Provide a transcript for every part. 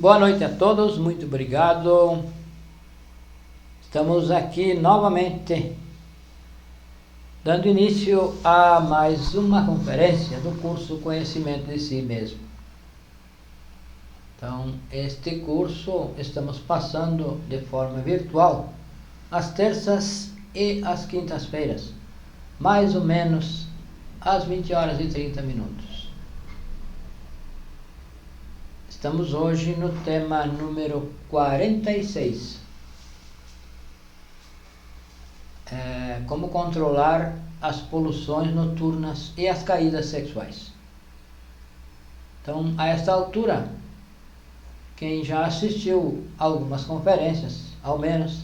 Boa noite a todos, muito obrigado. Estamos aqui novamente dando início a mais uma conferência do curso Conhecimento de Si Mesmo. Então, este curso estamos passando de forma virtual às terças e às quintas-feiras, mais ou menos às 20 horas e 30 minutos. Estamos hoje no tema número 46. Como controlar as poluições noturnas e as caídas sexuais. Então, a esta altura, quem já assistiu algumas conferências, ao menos,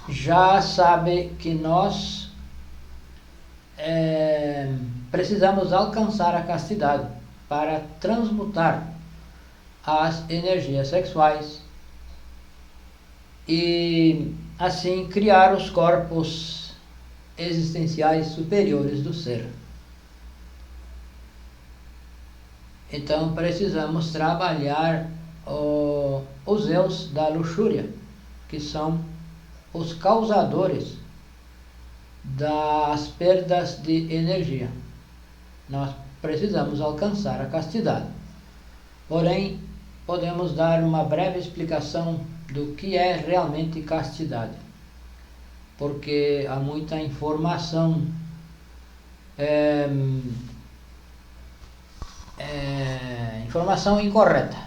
já sabe que nós precisamos alcançar a castidade para transmutar as energias sexuais e assim criar os corpos existenciais superiores do ser. Então precisamos trabalhar os eus da luxúria, que são os causadores das perdas de energia. Nós precisamos alcançar a castidade. Porém, podemos dar uma breve explicação do que é realmente castidade, porque há muita informação informação incorreta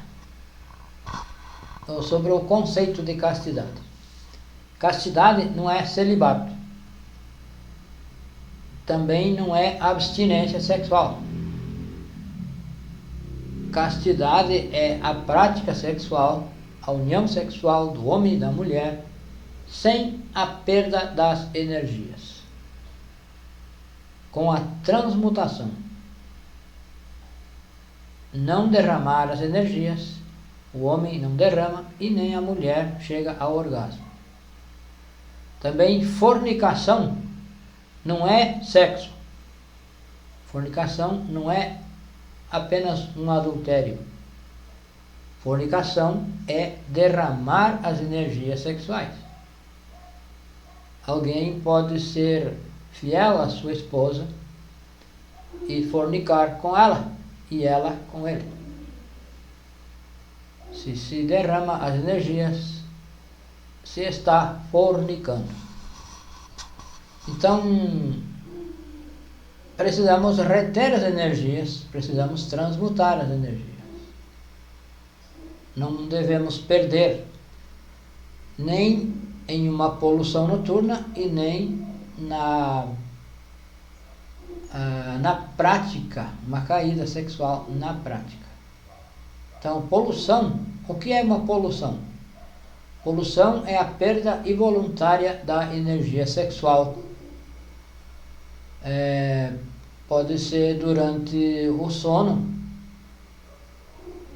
sobre o conceito de castidade. Castidade não é celibato, também não é abstinência sexual. Castidade é a prática sexual, a união sexual do homem e da mulher, sem a perda das energias, com a transmutação. Não derramar as energias, o homem não derrama e nem a mulher chega ao orgasmo. Também fornicação não é sexo. Fornicação não é apenas um adultério. Fornicação é derramar as energias sexuais. Alguém pode ser fiel à sua esposa e fornicar com ela e ela com ele. Se derrama as energias, se está fornicando. Então, precisamos reter as energias, precisamos transmutar as energias. Não devemos perder nem em uma poluição noturna e nem na prática, uma caída sexual na prática. Então, poluição, o que é uma poluição? Poluição é a perda involuntária da energia sexual. Pode ser durante o sono,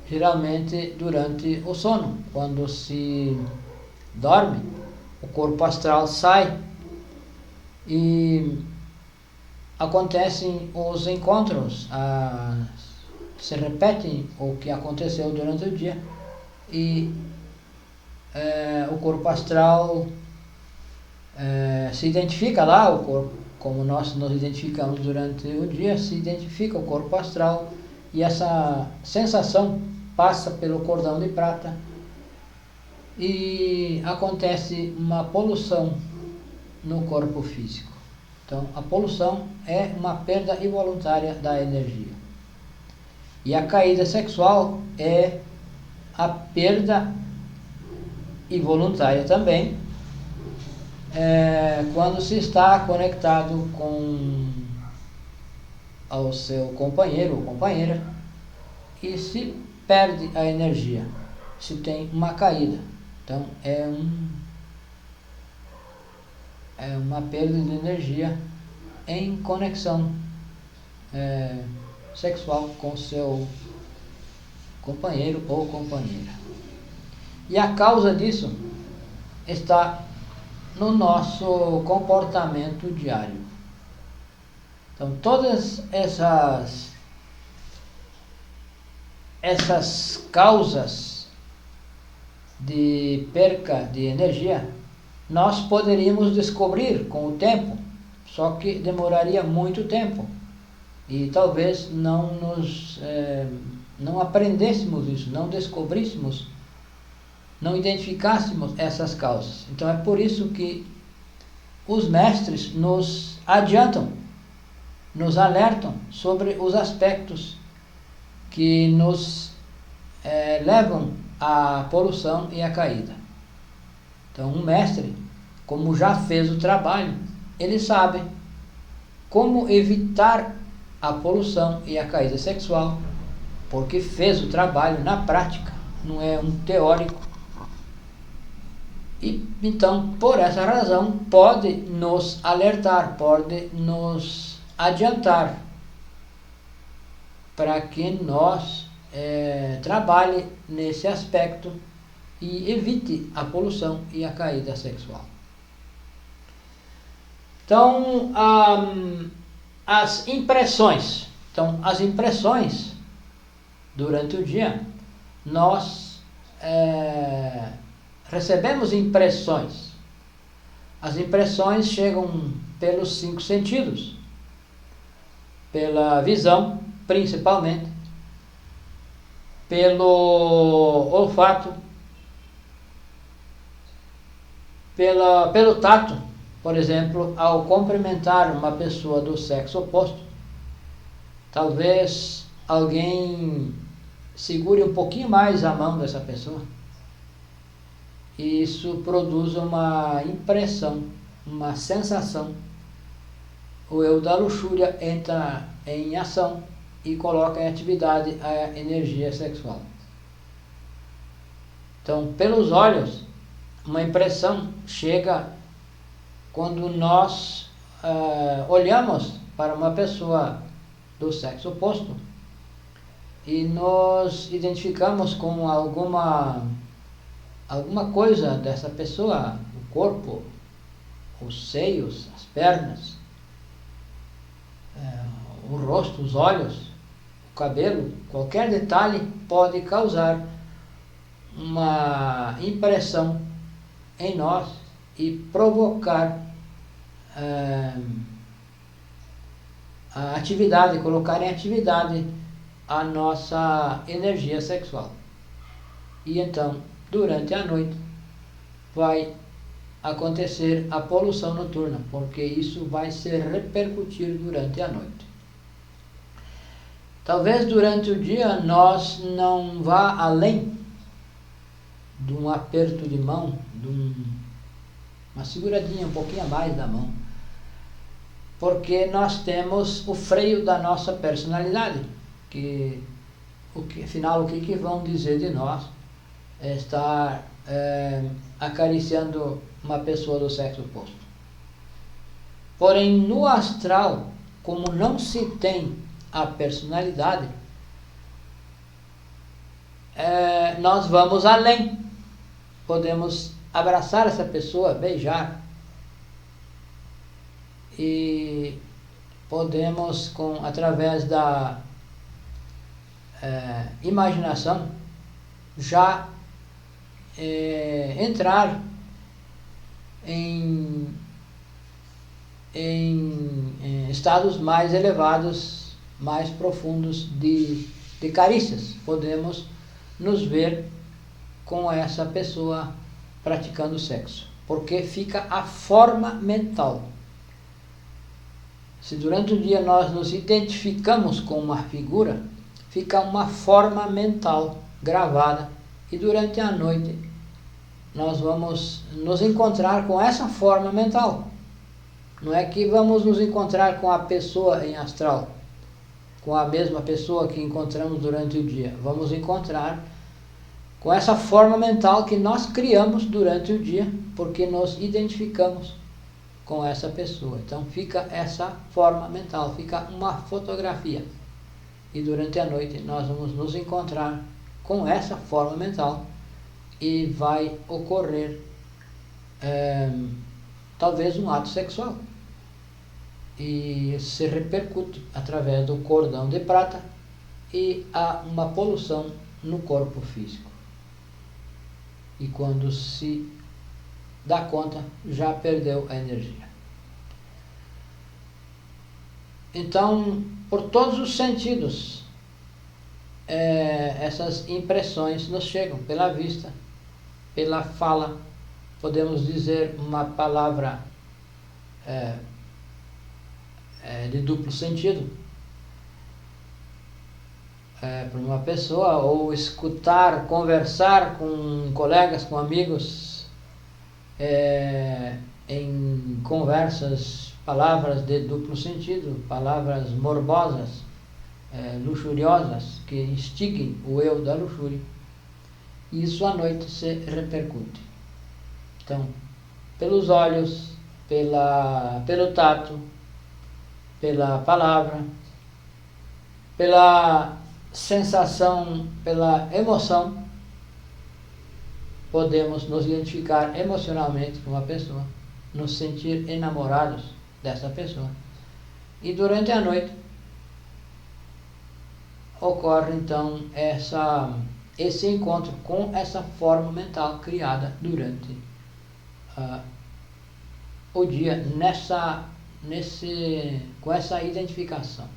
geralmente durante o sono, quando se dorme, o corpo astral sai e acontecem os encontros, se repetem o que aconteceu durante o dia e o corpo astral se identifica lá, o corpo, como nós nos identificamos durante o dia, se identifica o corpo astral e essa sensação passa pelo cordão de prata e acontece uma poluição no corpo físico. Então, a poluição é uma perda involuntária da energia. E a caída sexual é a perda involuntária também, quando se está conectado ao seu companheiro ou companheira e se perde a energia, se tem uma caída. Então é uma perda de energia em conexão sexual com seu companheiro ou companheira. E a causa disso está no nosso comportamento diário. Então todas essas essas causas de perca de energia nós poderíamos descobrir com o tempo, só que demoraria muito tempo e talvez não aprendêssemos isso, não descobríssemos, não identificássemos essas causas. Então é por isso que os mestres nos adiantam, nos alertam sobre os aspectos que nos levam à poluição e à caída. Então um mestre, como já fez o trabalho, ele sabe como evitar a poluição e a caída sexual, porque fez o trabalho na prática, não é um teórico. E então, por essa razão, pode nos alertar, pode nos adiantar para que nós trabalhe nesse aspecto e evite a poluição e a caída sexual. Então, as impressões. Então, as impressões durante o dia, nós recebemos impressões. As impressões chegam pelos 5 sentidos, pela visão, principalmente, pelo olfato, pelo tato. Por exemplo, ao cumprimentar uma pessoa do sexo oposto, talvez alguém segure um pouquinho mais a mão dessa pessoa. E isso produz uma impressão, uma sensação. O eu da luxúria entra em ação e coloca em atividade a energia sexual. Então, pelos olhos, uma impressão chega quando nós olhamos para uma pessoa do sexo oposto e nos identificamos com alguma coisa dessa pessoa, o corpo, os seios, as pernas, o rosto, os olhos, o cabelo, qualquer detalhe pode causar uma impressão em nós e provocar a atividade, colocar em atividade a nossa energia sexual. E então, durante a noite, vai acontecer a poluição noturna, porque isso vai se repercutir durante a noite. Talvez durante o dia nós não vá além de um aperto de mão, de uma seguradinha um pouquinho a mais da mão, porque nós temos o freio da nossa personalidade, afinal o que vão dizer de nós estar acariciando uma pessoa do sexo oposto. Porém, no astral, como não se tem a personalidade, nós vamos além. Podemos abraçar essa pessoa, beijar, e podemos, através da imaginação, já entrar em estados mais elevados, mais profundos de carícias. Podemos nos ver com essa pessoa praticando sexo, porque fica a forma mental. Se durante o dia nós nos identificamos com uma figura, fica uma forma mental gravada, e durante a noite nós vamos nos encontrar com essa forma mental. Não é que vamos nos encontrar com a pessoa em astral, com a mesma pessoa que encontramos durante o dia. Vamos encontrar com essa forma mental que nós criamos durante o dia, porque nos identificamos com essa pessoa. Então fica essa forma mental, fica uma fotografia. E durante a noite nós vamos nos encontrar com essa forma mental e vai ocorrer talvez um ato sexual. E se repercute através do cordão de prata e há uma poluição no corpo físico. E quando se dá conta, já perdeu a energia. Então, por todos os sentidos, essas impressões nos chegam pela vista, pela fala. Podemos dizer uma palavra de duplo sentido para uma pessoa, ou escutar, conversar com colegas, com amigos, em conversas, palavras de duplo sentido, palavras morbosas, luxuriosas, que instiguem o eu da luxúria. E isso à noite se repercute. Então, pelos olhos, pelo tato, pela palavra, pela sensação, pela emoção, podemos nos identificar emocionalmente com uma pessoa, nos sentir enamorados dessa pessoa. E durante a noite ocorre então esse encontro com essa forma mental criada durante o dia, com essa identificação.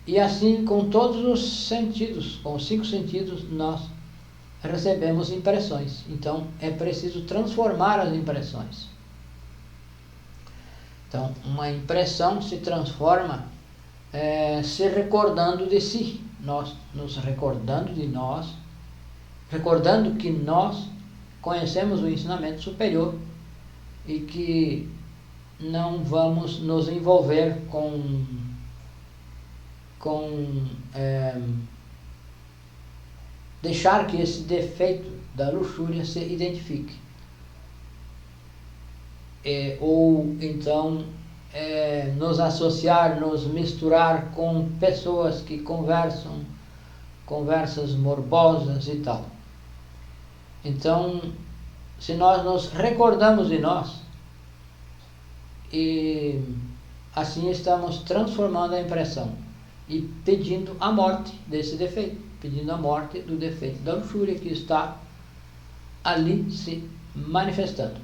E assim, com todos os sentidos, com os 5 sentidos, nós recebemos impressões. Então, é preciso transformar as impressões. Então, uma impressão se transforma se recordando de si. Nós nos recordando de nós, recordando que nós conhecemos o ensinamento superior e que não vamos nos envolver com deixar que esse defeito da luxúria se identifique. Ou então nos associar, nos misturar com pessoas que conversam conversas morbosas e tal. Então, se nós nos recordamos de nós, e assim estamos transformando a impressão e pedindo a morte desse defeito, pedindo a morte do defeito da luxúria que está ali se manifestando.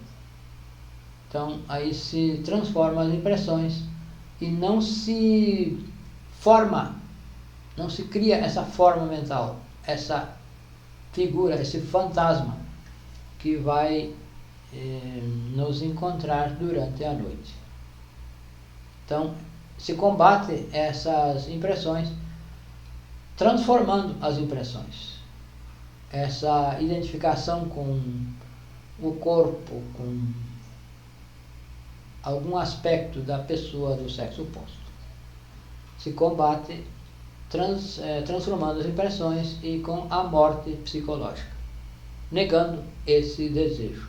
Então, aí se transformam as impressões e não se forma, não se cria essa forma mental, essa figura, esse fantasma que vai nos encontrar durante a noite. Então, se combate essas impressões transformando as impressões. Essa identificação com o corpo, com algum aspecto da pessoa do sexo oposto. Se combate transformando as impressões e com a morte psicológica, negando esse desejo.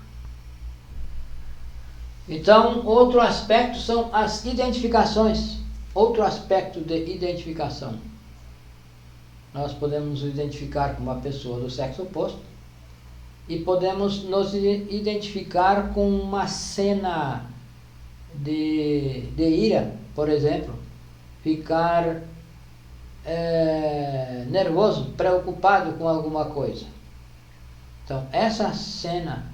Então, outro aspecto são as identificações. Outro aspecto de identificação. Nós podemos nos identificar com uma pessoa do sexo oposto e podemos nos identificar com uma cena de ira, por exemplo, ficar nervoso, preocupado com alguma coisa. Então, essa cena,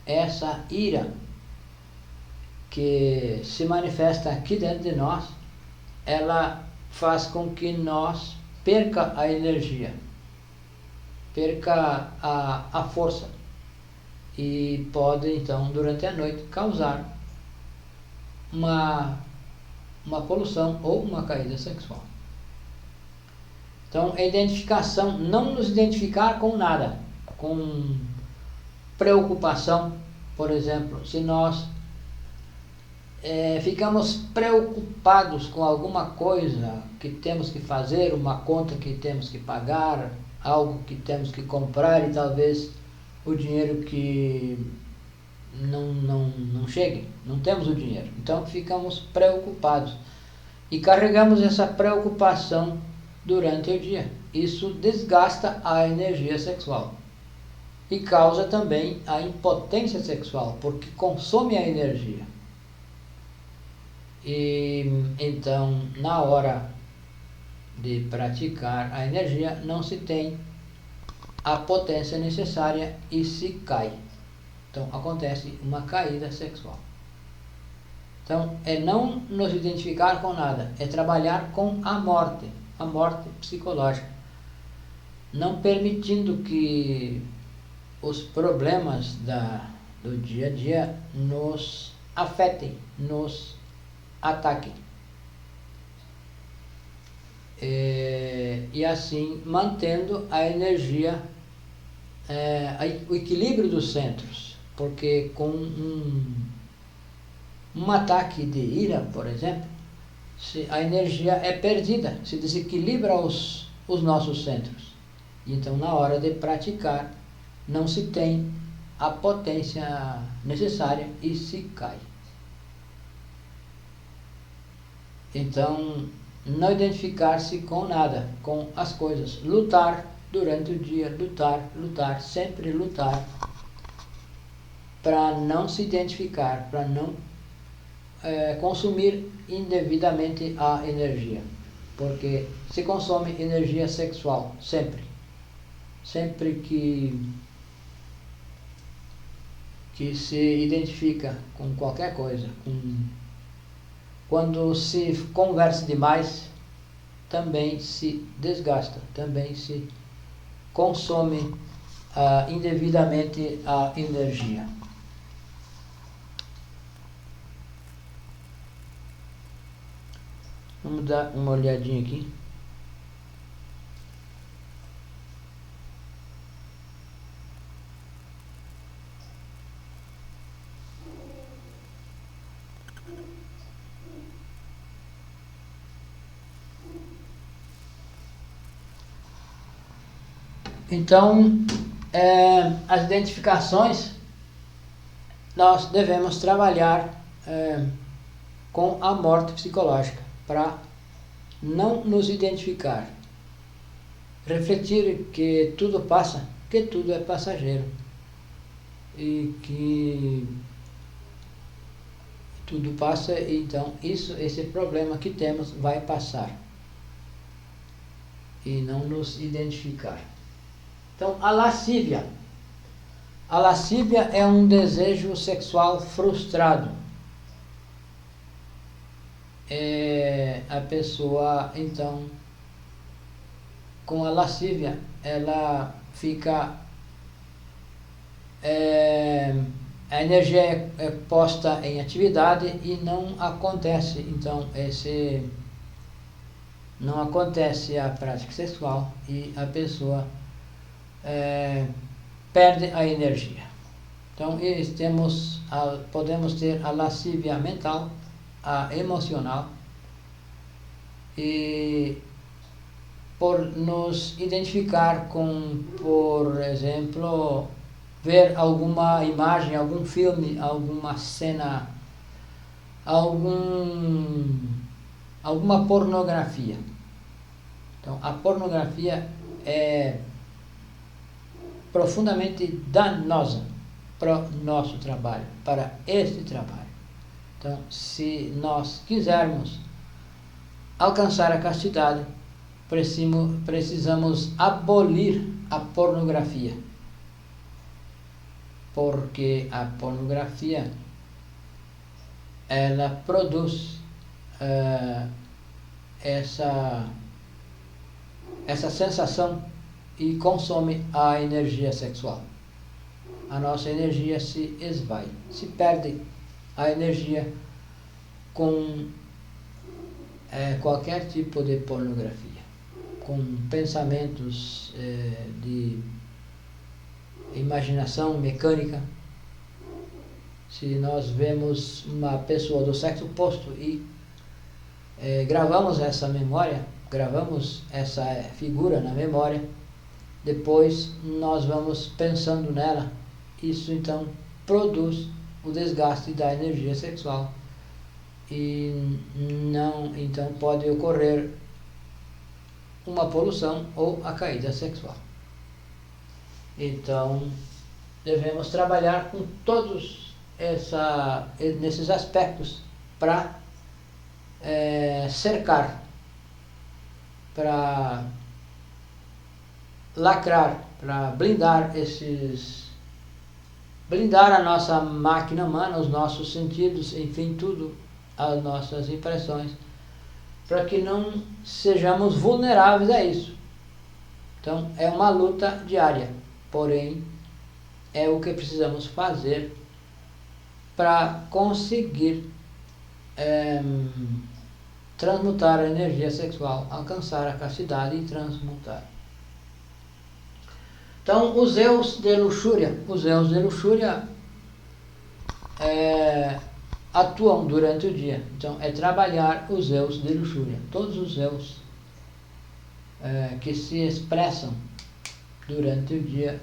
essa ira que se manifesta aqui dentro de nós, ela faz com que nós perca a energia, perca a força e pode então durante a noite causar uma poluição ou uma caída sexual. Então, a identificação, não nos identificar com nada, com preocupação, por exemplo, se nós ficamos preocupados com alguma coisa que temos que fazer, uma conta que temos que pagar, algo que temos que comprar e talvez o dinheiro que não chegue, não temos o dinheiro. Então ficamos preocupados e carregamos essa preocupação durante o dia. Isso desgasta a energia sexual e causa também a impotência sexual, porque consome a energia. E então, na hora de praticar a energia, não se tem a potência necessária e se cai. Então acontece uma caída sexual. Então é não nos identificar com nada, é trabalhar com a morte psicológica, não permitindo que os problemas do dia a dia nos afetem, nos ataquem. E assim mantendo a energia, o equilíbrio dos centros, porque com um ataque de ira, por exemplo, a energia é perdida, se desequilibra os nossos centros. Então, na hora de praticar, não se tem a potência necessária e se cai. Então, não identificar-se com nada, com as coisas. Lutar durante o dia, lutar, sempre lutar, para não se identificar, para não consumir indevidamente a energia. Porque se consome energia sexual, sempre que se identifica com qualquer coisa, quando se conversa demais, também se desgasta, também se consome indevidamente a energia. Vamos dar uma olhadinha aqui. Então, as identificações, nós devemos trabalhar com a morte psicológica, para não nos identificar. Refletir que tudo passa, que tudo é passageiro. E que tudo passa, então esse problema que temos vai passar. E não nos identificar. Então, a lascívia. A lascívia é um desejo sexual frustrado. A pessoa, então, com a lascívia, ela fica... a energia é posta em atividade e não acontece, então, não acontece a prática sexual e a pessoa perde a energia. Então, podemos ter a lascívia mental, a emocional, e por nos identificar com, por exemplo, ver alguma imagem, algum filme, alguma cena, alguma pornografia. Então, a pornografia é profundamente danosa para o nosso trabalho, para este trabalho. Então, se nós quisermos alcançar a castidade, precisamos abolir a pornografia. Porque a pornografia, ela produz essa sensação e consome a energia sexual. A nossa energia se esvai, se perde a energia com qualquer tipo de pornografia, com pensamentos de imaginação mecânica. Se nós vemos uma pessoa do sexo oposto e gravamos essa memória, gravamos essa figura na memória, depois nós vamos pensando nela, isso então produz o desgaste da energia sexual e não, então pode ocorrer uma poluição ou a caída sexual. Então devemos trabalhar com todos nesses aspectos para cercar para lacrar, para blindar a nossa máquina humana, os nossos sentidos, enfim, tudo, as nossas impressões, para que não sejamos vulneráveis a isso. Então, é uma luta diária, porém, é o que precisamos fazer para conseguir transmutar a energia sexual, alcançar a castidade e transmutar. Então, os eus de luxúria atuam durante o dia. Então, é trabalhar os eus de luxúria. Todos os eus que se expressam durante o dia,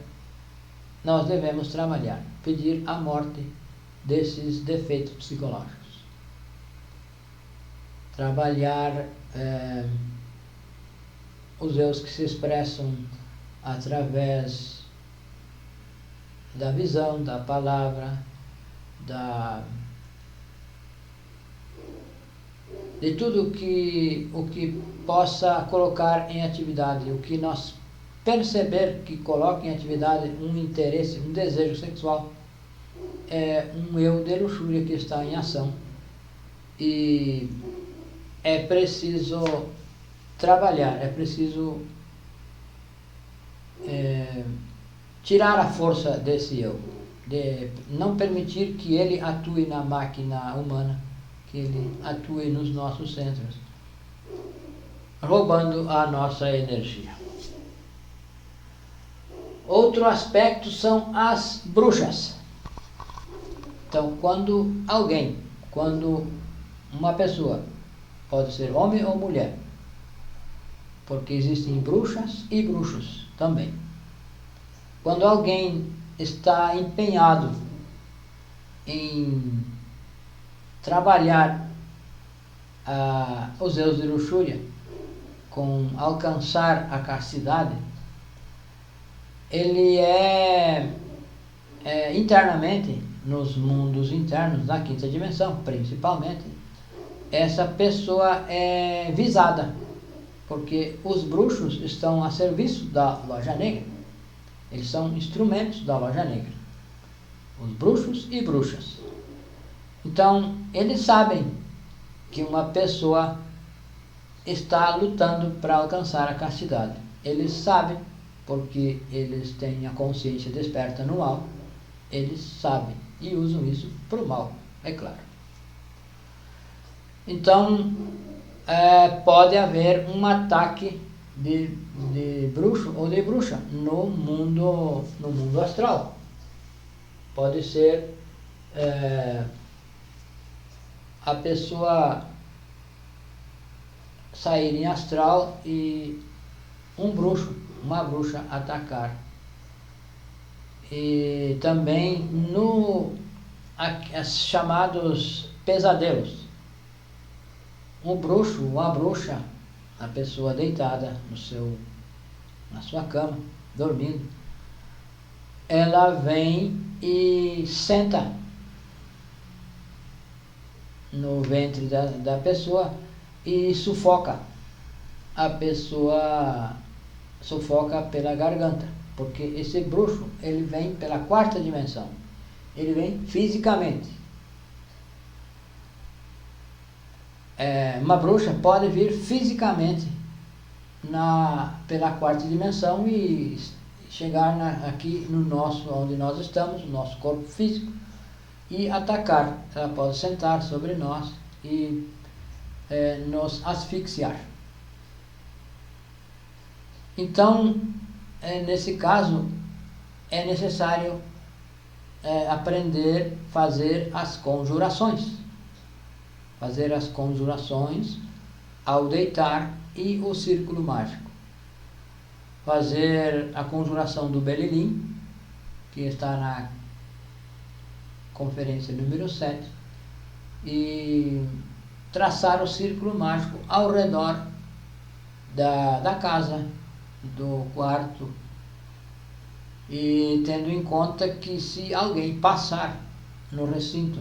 nós devemos trabalhar, pedir a morte desses defeitos psicológicos. Trabalhar os eus que se expressam através da visão, da palavra, de tudo o que possa colocar em atividade, o que nós perceber que coloca em atividade um interesse, um desejo sexual, é um eu de luxúria que está em ação. E é preciso trabalhar, é preciso tirar a força desse eu, de não permitir que ele atue na máquina humana, que ele atue nos nossos centros, roubando a nossa energia. Outro aspecto são as bruxas. Então, quando uma pessoa, pode ser homem ou mulher, porque existem bruxas e bruxos também. Quando alguém está empenhado em trabalhar os eus de luxúria, com alcançar a castidade, ele internamente, nos mundos internos, na quinta dimensão principalmente, essa pessoa é visada, porque os bruxos estão a serviço da loja negra. Eles são instrumentos da loja negra, os bruxos e bruxas. Então, eles sabem que uma pessoa está lutando para alcançar a castidade. Eles sabem, porque eles têm a consciência desperta no mal, eles sabem e usam isso para o mal, é claro. Então, pode haver um ataque de bruxo ou de bruxa no mundo astral. Pode ser a pessoa sair em astral e um bruxo, uma bruxa atacar. E também chamados pesadelos. Um bruxo, uma bruxa, a pessoa deitada na sua cama, dormindo, ela vem e senta no ventre da pessoa e sufoca a pessoa, sufoca pela garganta, porque esse bruxo, ele vem pela quarta dimensão, ele vem fisicamente. Uma bruxa pode vir fisicamente pela quarta dimensão e chegar aqui onde nós estamos, no nosso corpo físico, e atacar. Ela pode sentar sobre nós e nos asfixiar. Então, nesse caso, é necessário aprender a fazer as conjurações. Fazer as conjurações ao deitar e o círculo mágico. Fazer a conjuração do Belilim, que está na conferência número 7, e traçar o círculo mágico ao redor da casa, do quarto, e tendo em conta que se alguém passar no recinto,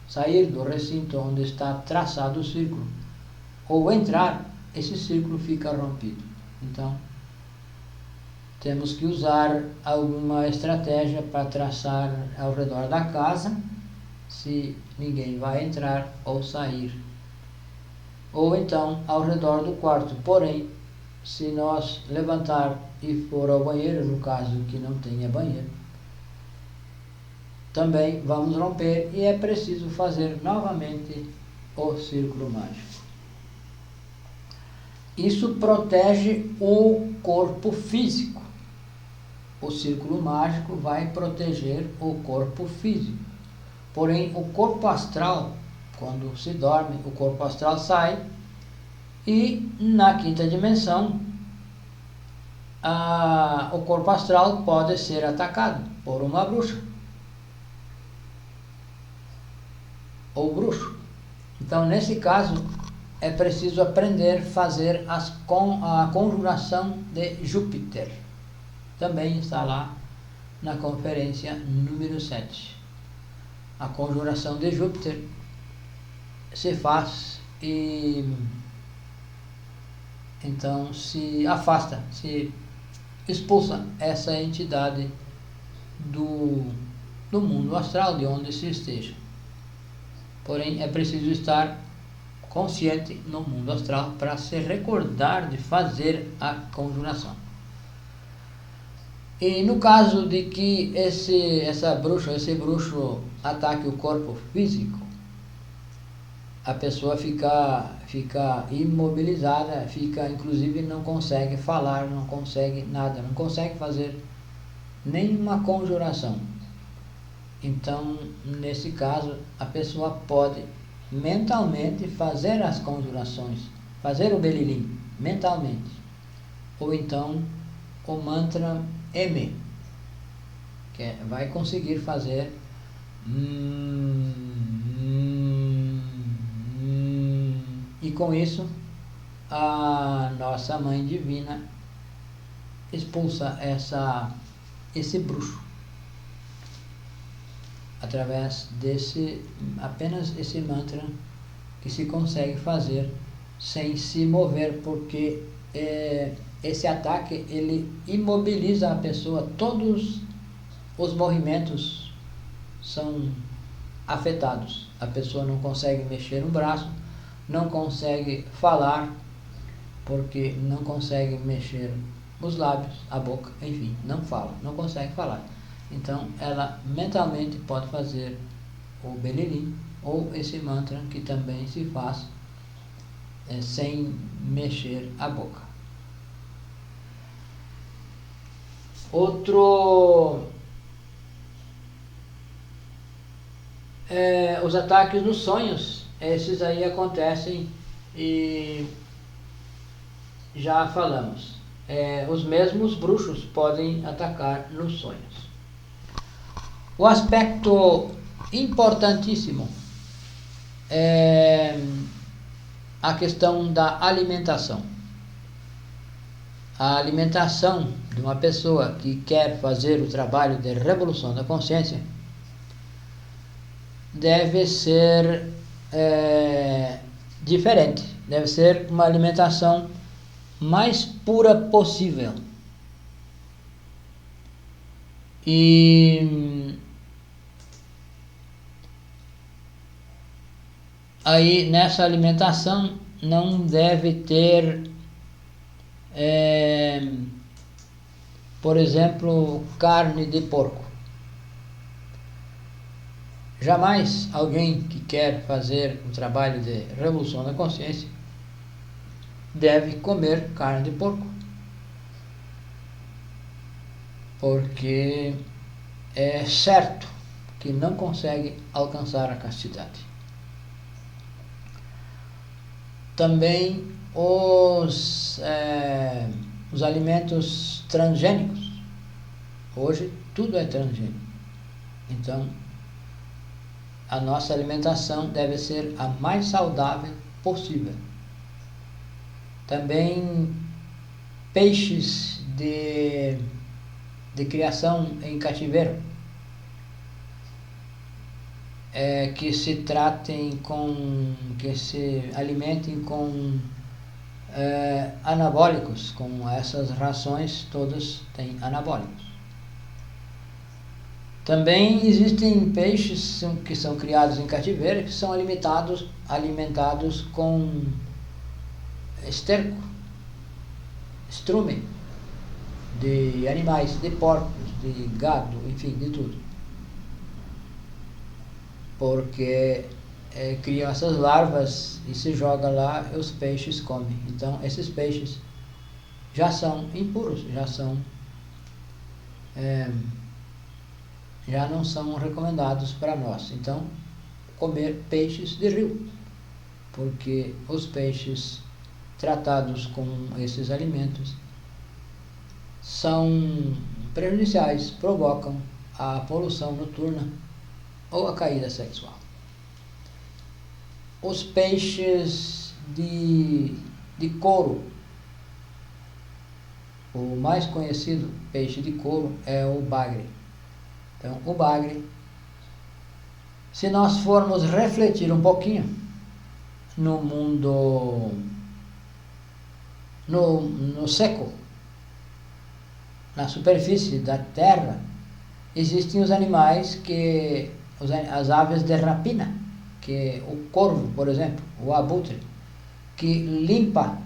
sair do recinto onde está traçado o círculo, ou entrar esse círculo fica rompido. Então, temos que usar alguma estratégia para traçar ao redor da casa, se ninguém vai entrar ou sair. Ou então, ao redor do quarto. Porém, se nós levantar e for ao banheiro, no caso que não tenha banheiro, também vamos romper e é preciso fazer novamente o círculo mágico. Isso protege o corpo físico. O círculo mágico vai proteger o corpo físico. Porém, o corpo astral, quando se dorme, o corpo astral sai e na quinta dimensão o corpo astral pode ser atacado por uma bruxa ou bruxo. Então, nesse caso, é preciso aprender a fazer a conjuração de Júpiter. Também está lá na conferência número 7. A conjuração de Júpiter se faz e então se afasta, se expulsa essa entidade do mundo astral, de onde se esteja. Porém, é preciso estar consciente no mundo astral para se recordar de fazer a conjuração. E no caso de que esse bruxo ataque o corpo físico, a pessoa fica imobilizada, inclusive não consegue falar, não consegue nada, não consegue fazer nenhuma conjuração. Então, nesse caso, a pessoa pode mentalmente fazer as conjurações, fazer o belilim mentalmente, ou então o mantra M, que vai conseguir fazer e com isso a nossa Mãe Divina expulsa esse bruxo através apenas esse mantra que se consegue fazer sem se mover, porque esse ataque ele imobiliza a pessoa, todos os movimentos são afetados, a pessoa não consegue mexer um braço, não consegue falar, porque não consegue mexer os lábios, a boca, enfim, não fala, não consegue falar. Então, ela mentalmente pode fazer o belilim ou esse mantra que também se faz sem mexer a boca. Os ataques nos sonhos, esses aí acontecem e já falamos. Os mesmos bruxos podem atacar nos sonhos. O aspecto importantíssimo é a questão da alimentação. A alimentação de uma pessoa que quer fazer o trabalho de revolução da consciência deve ser diferente, deve ser uma alimentação mais pura possível. E aí nessa alimentação não deve ter, por exemplo, carne de porco. Jamais alguém que quer fazer o trabalho de revolução da consciência deve comer carne de porco, porque é certo que não consegue alcançar a castidade. Também os alimentos transgênicos. Hoje tudo é transgênico. Então, a nossa alimentação deve ser a mais saudável possível. Também peixes de criação em cativeiro, que se alimentem com anabólicos, como essas rações todas têm anabólicos. Também existem peixes que são criados em cativeiro, que são alimentados com esterco, estrume de animais, de porcos, de gado, enfim, de tudo. Porque criam essas larvas e se joga lá e os peixes comem. Então esses peixes já são impuros, já não são recomendados para nós. Então, comer peixes de rio, porque os peixes tratados com esses alimentos são prejudiciais, provocam a poluição noturna ou a caída sexual. Os peixes de couro, o mais conhecido peixe de couro é o bagre. Então, o bagre, se nós formos refletir um pouquinho no mundo, no seco, na superfície da terra, existem os animais as aves de rapina, que o corvo, por exemplo, o abutre, que limpa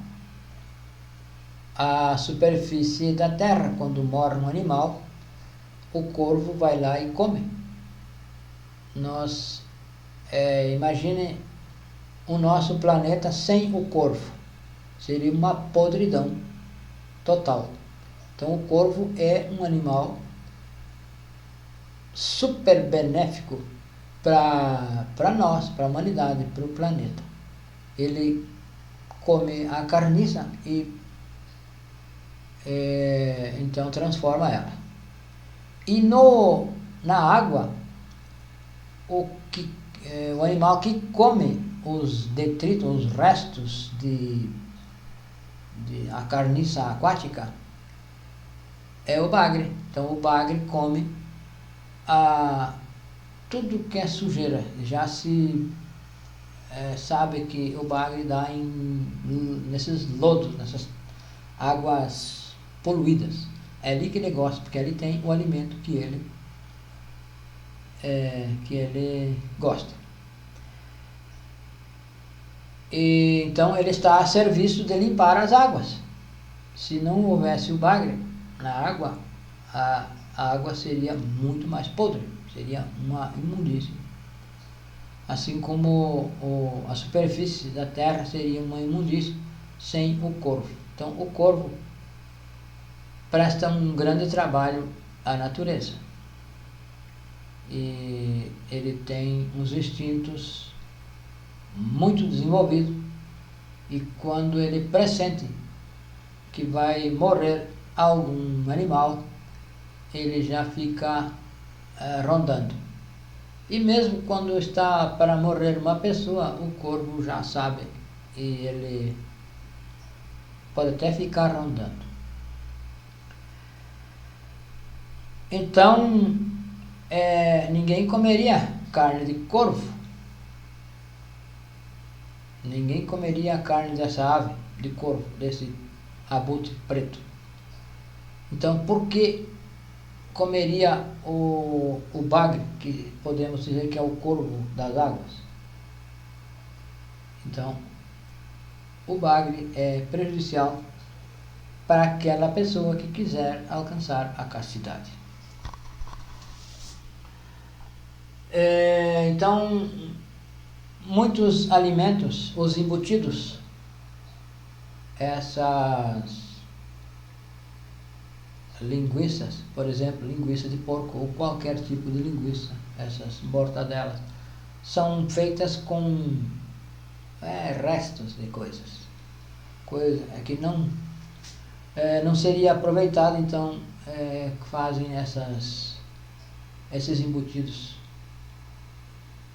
a superfície da terra. Quando morre um animal, o corvo vai lá e come. Imagine o nosso planeta sem o corvo. Seria uma podridão total. Então o corvo é um animal super benéfico para nós, para a humanidade, para o planeta. Ele come a carniça e então transforma ela. E na água, o animal que come os detritos, os restos de a carniça aquática é o bagre. Então o bagre come tudo que é sujeira. Já se sabe que o bagre dá nesses lodos, nessas águas poluídas. É ali que ele gosta, porque ali tem o alimento que ele gosta. E então ele está a serviço de limpar as águas. Se não houvesse o bagre na água, a água seria muito mais podre, seria uma imundície. Assim como a superfície da terra seria uma imundície sem o corvo. Então o corvo presta um grande trabalho à natureza. E ele tem uns instintos muito desenvolvidos, e quando ele pressente que vai morrer algum animal, ele já fica rondando. E mesmo quando está para morrer uma pessoa, o corvo já sabe e ele pode até ficar rondando. Então, ninguém comeria carne de corvo. Ninguém comeria a carne dessa ave de corvo, desse abutre preto. Então, por que comeria o bagre, que podemos dizer que é o corvo das águas? Então, o bagre é prejudicial para aquela pessoa que quiser alcançar a castidade. Então, muitos alimentos, os embutidos, essas linguiças, por exemplo, linguiça de porco ou qualquer tipo de linguiça, essas mortadelas, são feitas com restos de coisa que não seria aproveitado. Então fazem esses embutidos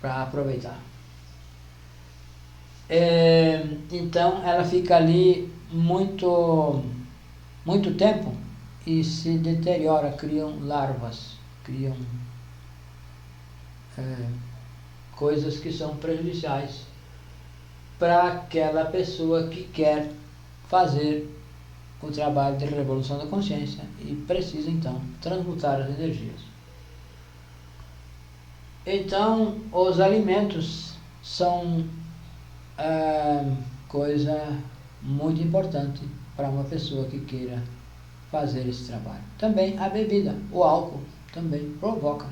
para aproveitar. Então ela fica ali muito tempo e se deteriora, criam larvas, criam coisas que são prejudiciais para aquela pessoa que quer fazer o trabalho de revolução da consciência e precisa então transmutar as energias. Então, os alimentos são coisa muito importante para uma pessoa que queira fazer esse trabalho. Também a bebida, o álcool, também provoca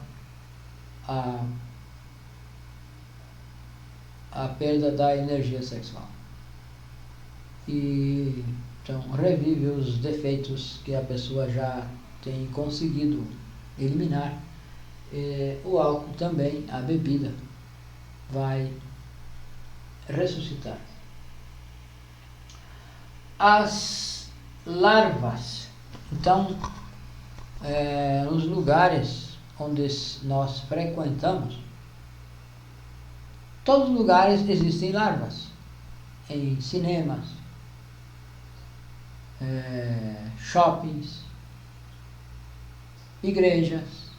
a perda da energia sexual. E então revive os defeitos que a pessoa já tem conseguido eliminar. O álcool também, a bebida, vai ressuscitar. As larvas, então, nos lugares onde nós frequentamos, todos os lugares existem larvas, em cinemas, shoppings, igrejas,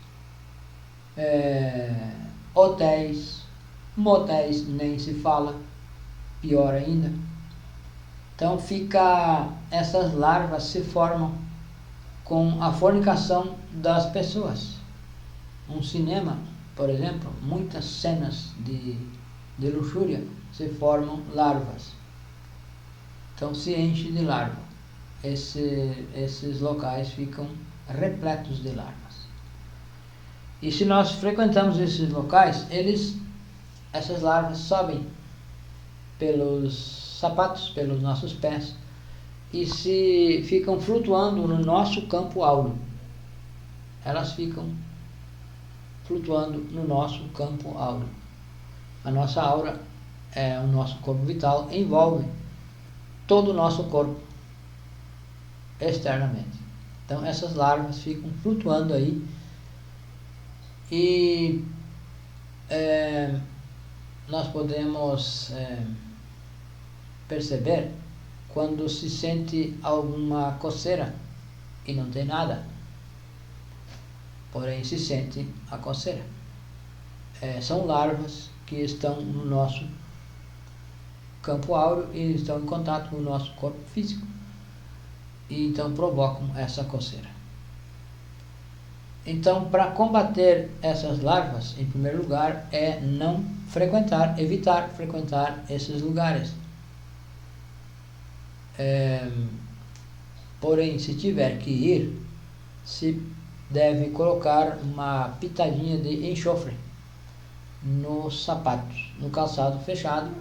hotéis, motéis nem se fala, pior ainda. Então essas larvas se formam com a fornicação das pessoas. Um cinema, por exemplo, muitas cenas de luxúria se formam larvas. Então se enche de larva. Esses locais ficam repletos de larvas. E se nós frequentamos esses locais, essas larvas sobem pelos sapatos, pelos nossos pés, e se ficam flutuando no nosso campo áureo. Elas ficam flutuando no nosso campo áureo. A nossa aura, o nosso corpo vital, envolve todo o nosso corpo externamente. Então essas larvas ficam flutuando aí e nós podemos perceber quando se sente alguma coceira e não tem nada, porém se sente a coceira. São larvas que estão no nosso campo áureo e estão em contato com o nosso corpo físico e então provocam essa coceira. Então, para combater essas larvas, em primeiro lugar, é não frequentar, evitar frequentar esses lugares. Porém, se tiver que ir, se deve colocar uma pitadinha de enxofre nos sapatos, no calçado fechado.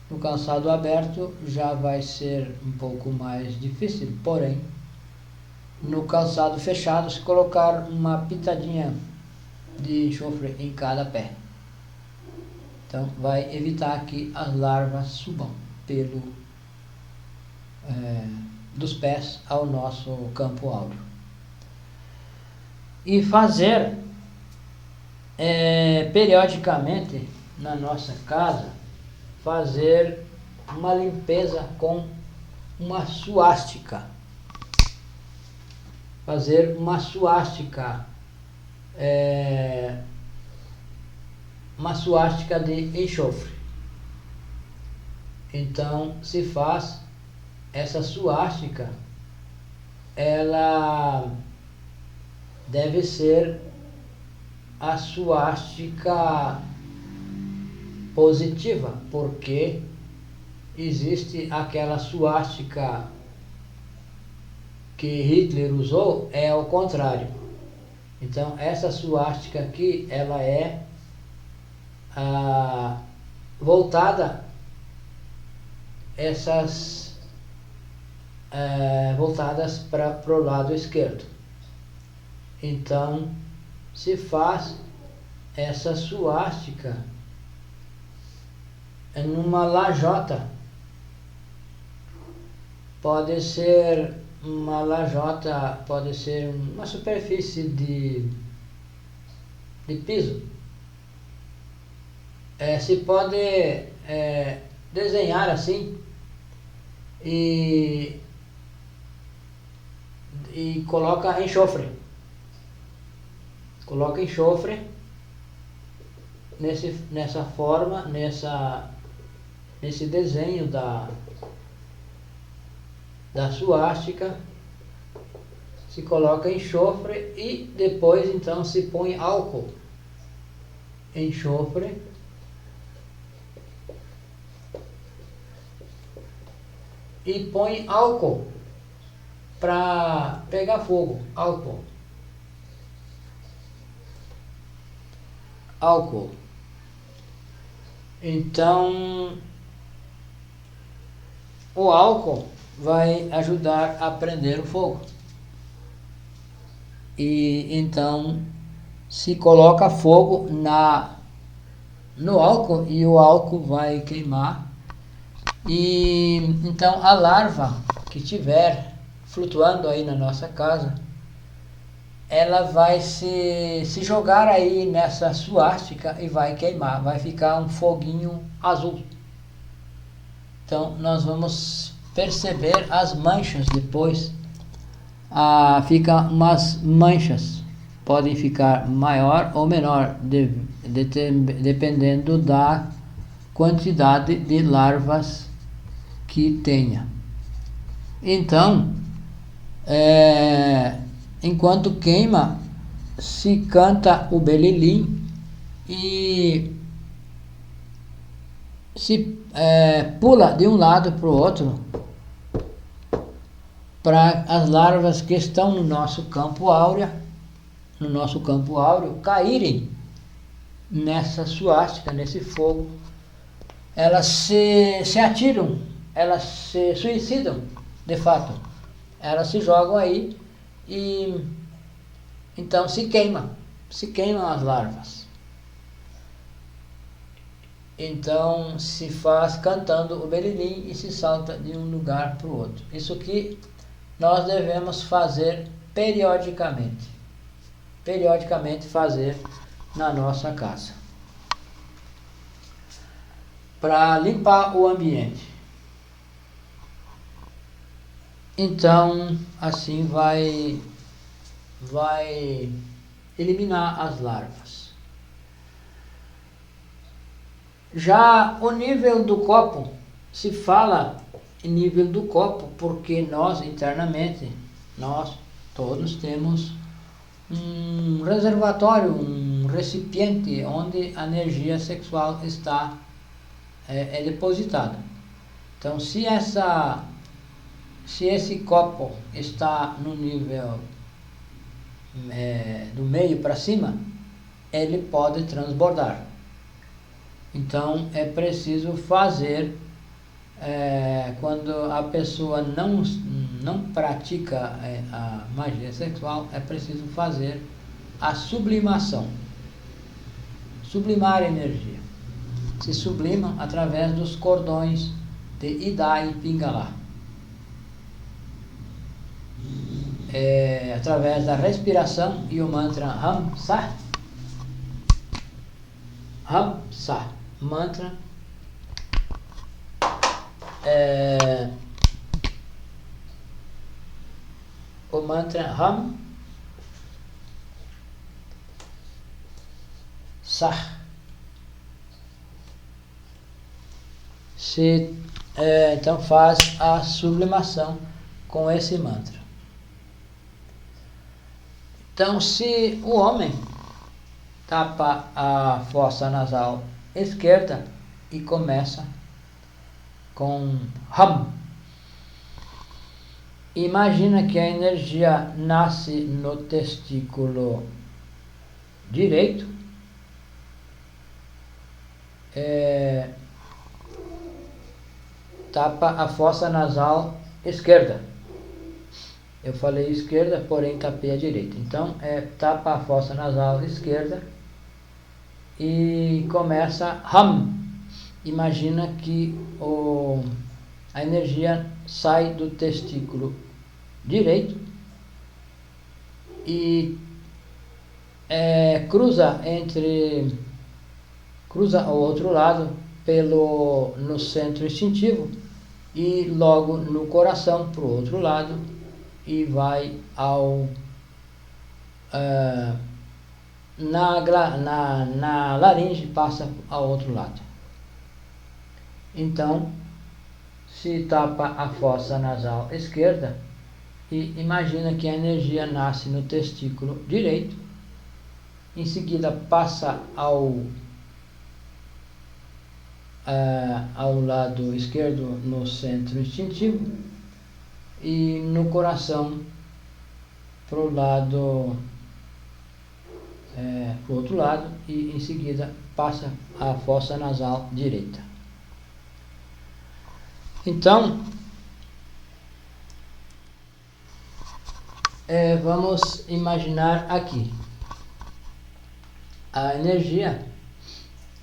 No calçado aberto já vai ser um pouco mais difícil, porém, no calçado fechado, se colocar uma pitadinha de enxofre em cada pé, então vai evitar que as larvas subam dos pés ao nosso campo áureo. E fazer periodicamente na nossa casa, fazer uma limpeza com uma suástica. Fazer uma suástica, de enxofre. Então se faz essa suástica, ela deve ser a suástica positiva, porque existe aquela suástica que Hitler usou, é ao contrário. Então essa suástica aqui, ela é voltada, voltadas para o lado esquerdo. Então se faz essa suástica numa lajota. Pode ser uma lajota, pode ser uma superfície de piso. Se pode desenhar assim e coloca enxofre. Coloca enxofre nessa forma, nesse desenho da suástica, se coloca enxofre e depois então se põe álcool. Enxofre e põe álcool para pegar fogo. Álcool. Então o álcool vai ajudar a prender o fogo. E então se coloca fogo no álcool e o álcool vai queimar. E então a larva que tiver flutuando aí na nossa casa, ela vai se jogar aí nessa suástica e vai queimar, vai ficar um foguinho azul. Então nós vamos perceber as manchas depois. Fica umas manchas, podem ficar maior ou menor, dependendo da quantidade de larvas que tenha. Então, enquanto queima, se canta o belilim e se pula de um lado para o outro para as larvas que estão no nosso campo áureo caírem nessa suástica, nesse fogo. Elas se atiram, elas se suicidam, de fato. Elas se jogam aí e então se queimam as larvas. Então se faz cantando o belilim e se salta de um lugar para o outro. Isso que nós devemos fazer periodicamente fazer na nossa casa, para limpar o ambiente. Então assim vai eliminar as larvas. Já o nível do copo, se fala em nível do copo porque nós internamente, nós todos temos um reservatório, um recipiente onde a energia sexual está depositada. Então se esse copo está no nível do meio para cima, ele pode transbordar. Então é preciso fazer, quando a pessoa não pratica a magia sexual, é preciso fazer a sublimação, sublimar a energia. Se sublimam através dos cordões de Ida e Pingala, através da respiração e o mantra Ham Sah. Ham Sah, mantra o mantra Ham Sah. Então faz a sublimação com esse mantra. Então se o homem tapa a fossa nasal esquerda e começa com Ham, imagina que a energia nasce no testículo direito, tapa a fossa nasal esquerda. Eu falei esquerda, porém tapei a direita. Então tapa a fossa nasal esquerda e começa Ham. Imagina que a energia sai do testículo direito e cruza ao outro lado no centro instintivo e logo no coração para o outro lado e vai na laringe, passa ao outro lado. Então se tapa a fossa nasal esquerda e imagina que a energia nasce no testículo direito, em seguida passa ao lado esquerdo no centro instintivo e no coração pro outro lado, e em seguida passa a fossa nasal direita. Então, vamos imaginar aqui a energia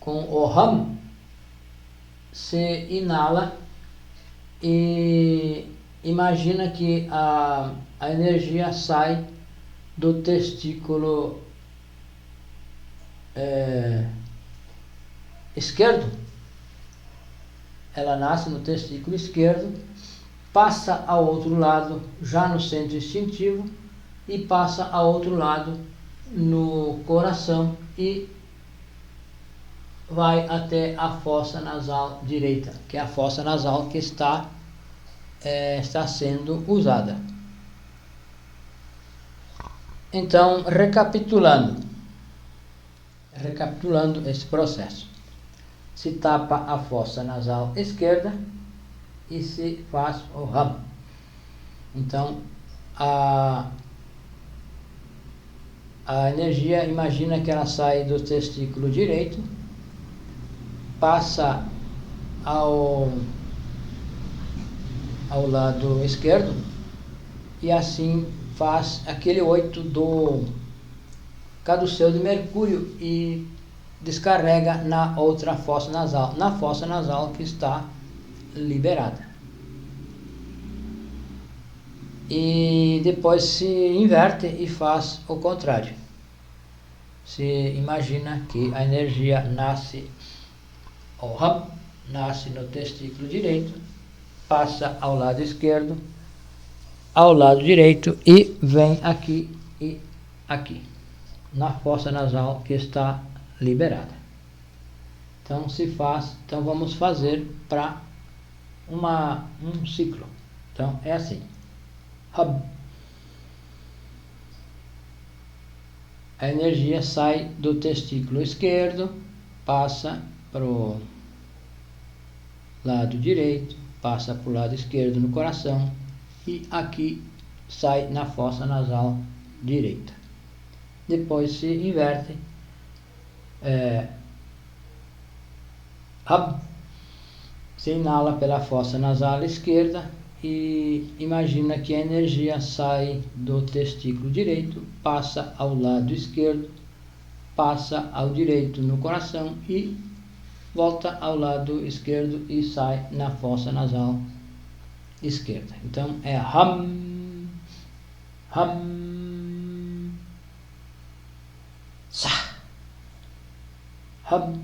com o Hum se inala e imagina que a energia sai do testículo esquerdo. Ela nasce no testículo esquerdo, passa ao outro lado, já no centro instintivo, e passa ao outro lado no coração e vai até a fossa nasal direita, que é a fossa nasal que está sendo usada. Então, recapitulando esse processo, se tapa a fossa nasal esquerda e se faz o Hum. Então, a energia, imagina que ela sai do testículo direito, passa ao lado esquerdo e assim faz aquele 8 do caduceu de Mercúrio e descarrega na outra fossa nasal, na fossa nasal que está liberada. E depois se inverte e faz o contrário. Se imagina que a energia nasce, o Hum nasce no testículo direito, passa ao lado esquerdo, ao lado direito e vem aqui e aqui, na fossa nasal que está liberada. Então então vamos fazer para um ciclo. Então é assim. Hum. A energia sai do testículo esquerdo, passa para o lado direito, passa para o lado esquerdo no coração e aqui sai na fossa nasal direita. Depois se inverte. Hum. Se inala pela fossa nasal esquerda e imagina que a energia sai do testículo direito, passa ao lado esquerdo, passa ao direito no coração e volta ao lado esquerdo e sai na fossa nasal esquerda. Então é Hum, Hum, Sa, Hum,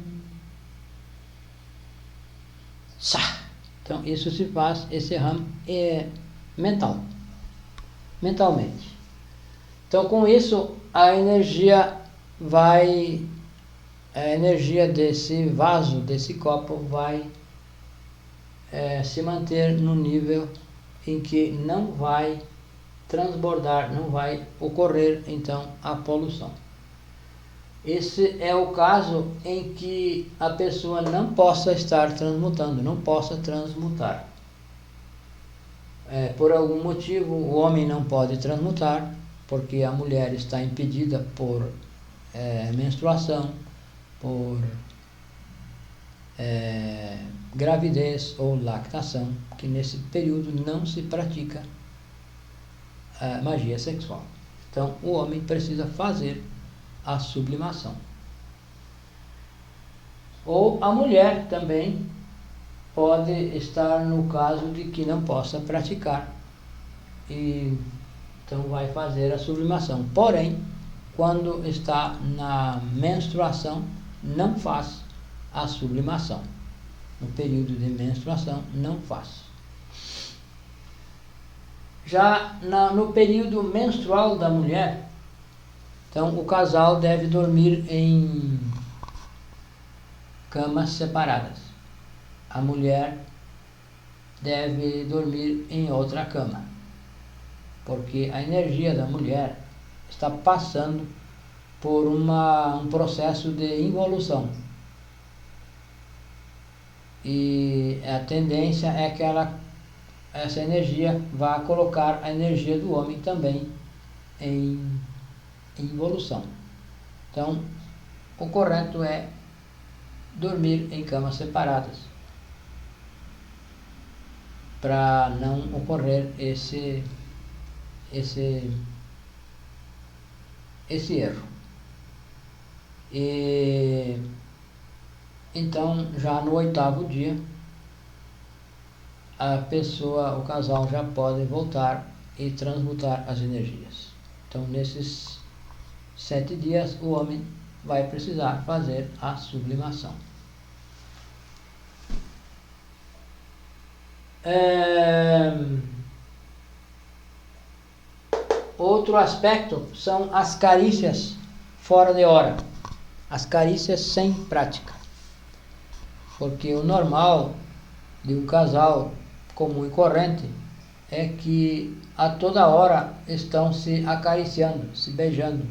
Sa. Então isso se faz, esse Hum é mentalmente. Então com isso a energia desse vaso, desse copo vai se manter no nível em que não vai transbordar, não vai ocorrer então a poluição. Esse é o caso em que a pessoa não possa estar transmutando, não possa transmutar. Por algum motivo o homem não pode transmutar, porque a mulher está impedida por menstruação, por gravidez ou lactação, que nesse período não se pratica magia sexual. Então o homem precisa fazer a sublimação. Ou a mulher também pode estar no caso de que não possa praticar e então vai fazer a sublimação. Porém, quando está na menstruação, não faz a sublimação. No período de menstruação, não faz. Já no período menstrual da mulher, então o casal deve dormir em camas separadas. A mulher deve dormir em outra cama, porque a energia da mulher está passando por um processo de involução. E a tendência é que essa energia vá colocar a energia do homem também em involução. Então, o correto é dormir em camas separadas, para não ocorrer esse erro. E então, já no 8º dia, o casal já pode voltar e transmutar as energias. Então, nesses 7 dias, o homem vai precisar fazer a sublimação. Outro aspecto são as carícias fora de hora, as carícias sem prática, porque o normal de um casal comum e corrente é que a toda hora estão se acariciando, se beijando,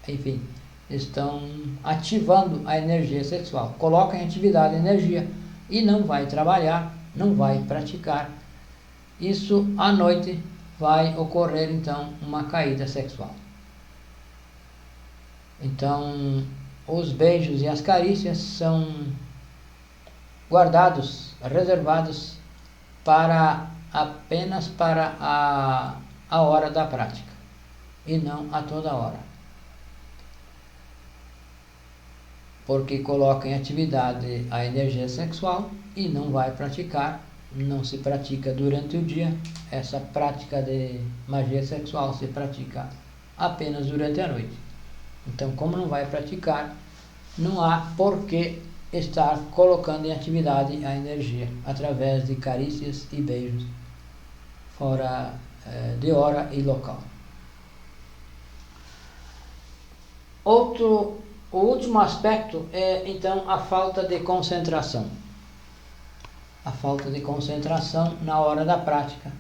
enfim, estão ativando a energia sexual, colocam em atividade a energia e não vai trabalhar, não vai praticar. Isso à noite vai ocorrer então uma caída sexual. Então, os beijos e as carícias são guardados, reservados apenas para a hora da prática e não a toda hora, porque coloca em atividade a energia sexual e não vai praticar, não se pratica durante o dia. Essa prática de magia sexual se pratica apenas durante a noite. Então, como não vai praticar, não há por que estar colocando em atividade a energia através de carícias e beijos fora de hora e local. O último aspecto é então a falta de concentração. A falta de concentração na hora da prática.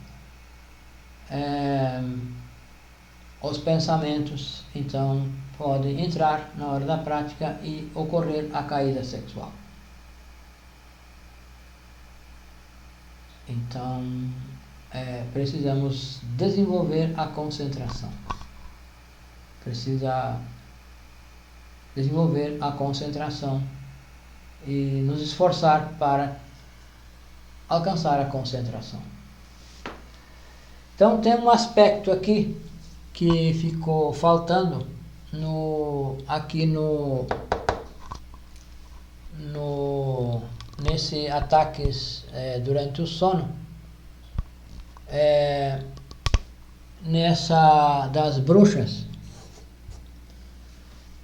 Os pensamentos então podem entrar na hora da prática e ocorrer a caída sexual. Então, precisamos desenvolver a concentração. Precisa desenvolver a concentração e nos esforçar para alcançar a concentração. Então, tem um aspecto aqui que ficou faltando nesse ataques durante o sono, nessa das bruxas,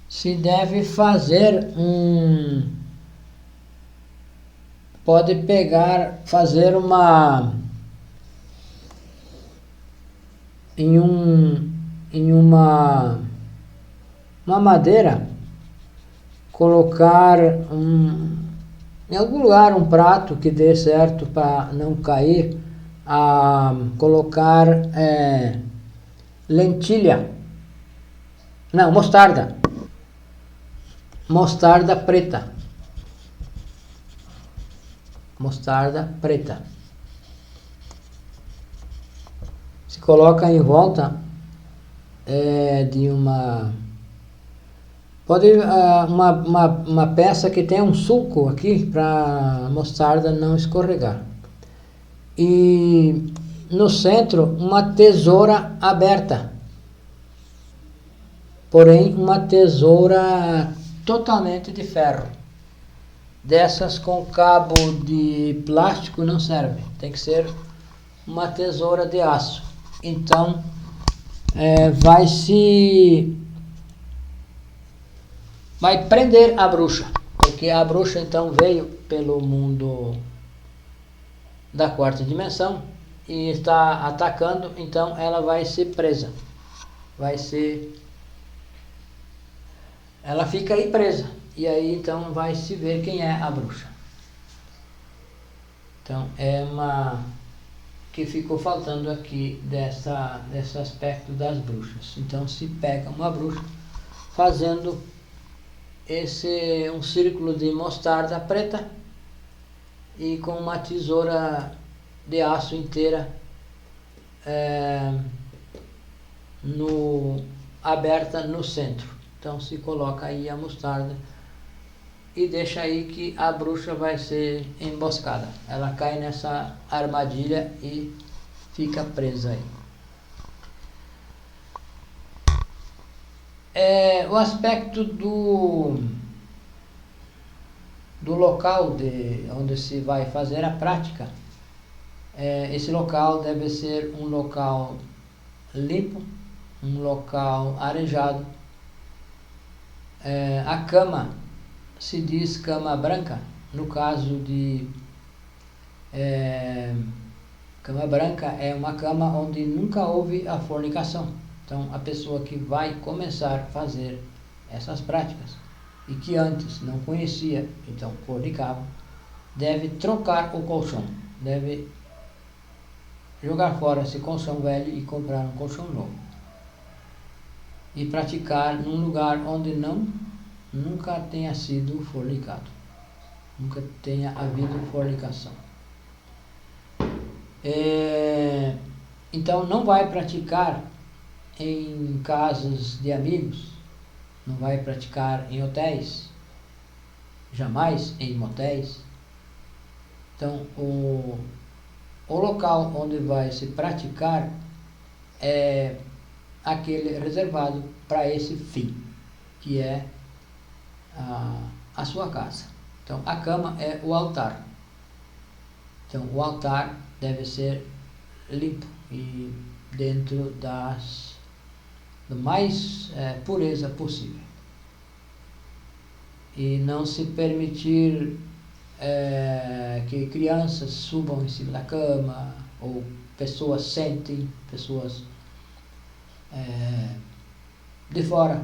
se deve fazer pode fazer uma madeira, colocar em algum lugar um prato que dê certo para não cair, colocar mostarda preta, se coloca em volta de uma peça que tem um sulco aqui para a mostarda não escorregar, e no centro uma tesoura aberta, porém uma tesoura totalmente de ferro. Dessas com cabo de plástico não serve, tem que ser uma tesoura de aço. Então vai prender a bruxa, porque a bruxa então veio pelo mundo da 4ª dimensão e está atacando, então ela vai ser presa, ela fica aí presa, e aí então vai se ver quem é a bruxa. Então é uma que ficou faltando aqui desse aspecto das bruxas. Então se pega uma bruxa fazendo um círculo de mostarda preta e com uma tesoura de aço inteira aberta no centro. Então se coloca aí a mostarda e deixa aí que a bruxa vai ser emboscada. Ela cai nessa armadilha e fica presa aí. O aspecto do local onde se vai fazer a prática, esse local deve ser um local limpo, um local arejado. A cama se diz cama branca, no caso de cama branca é uma cama onde nunca houve a fornicação. Então a pessoa que vai começar a fazer essas práticas e que antes não conhecia, então fornicava, deve trocar o colchão, deve jogar fora esse colchão velho e comprar um colchão novo e praticar num lugar onde nunca tenha sido fornicado, nunca tenha havido fornicação. Então não vai praticar em casas de amigos, não vai praticar em hotéis, jamais em motéis. Então o local onde vai se praticar é aquele reservado para esse fim, que é a sua casa. Então a cama é o altar. Então o altar deve ser limpo e dentro da mais pureza possível. E não se permitir que crianças subam em cima da cama, ou pessoas sentem, pessoas de fora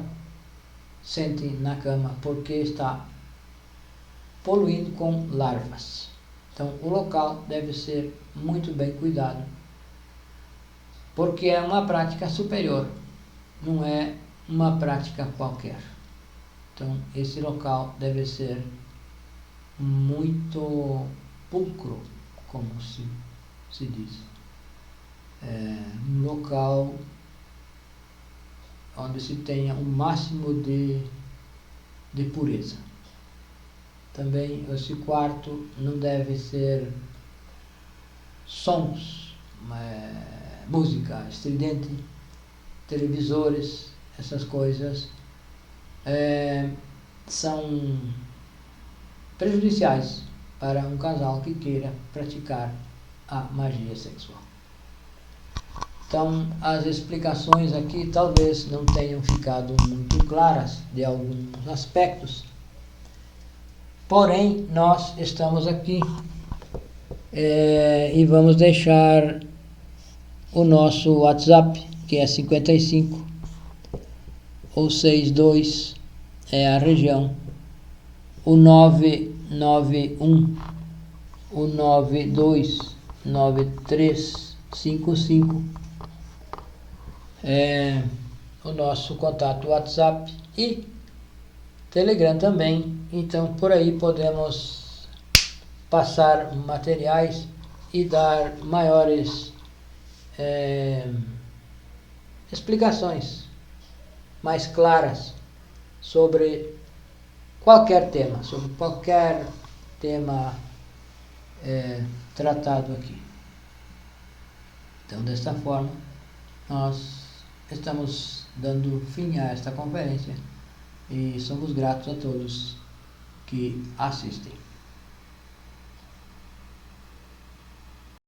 sentem na cama, porque está poluindo com larvas. Então o local deve ser muito bem cuidado, porque é uma prática superior, não é uma prática qualquer. Então esse local deve ser muito pulcro, como se diz. Um local onde se tenha um máximo de pureza. Também esse quarto não deve ser sons, música estridente, televisores, essas coisas são prejudiciais para um casal que queira praticar a magia sexual. Então, as explicações aqui talvez não tenham ficado muito claras de alguns aspectos, porém, nós estamos aqui e vamos deixar o nosso WhatsApp, que é 55 ou 62, é a região, o 991 o 929355 é o nosso contato WhatsApp e Telegram também. Então por aí podemos passar materiais e dar maiores explicações mais claras sobre qualquer tema, tratado aqui. Então desta forma nós estamos dando fim a esta conferência e somos gratos a todos que assistem.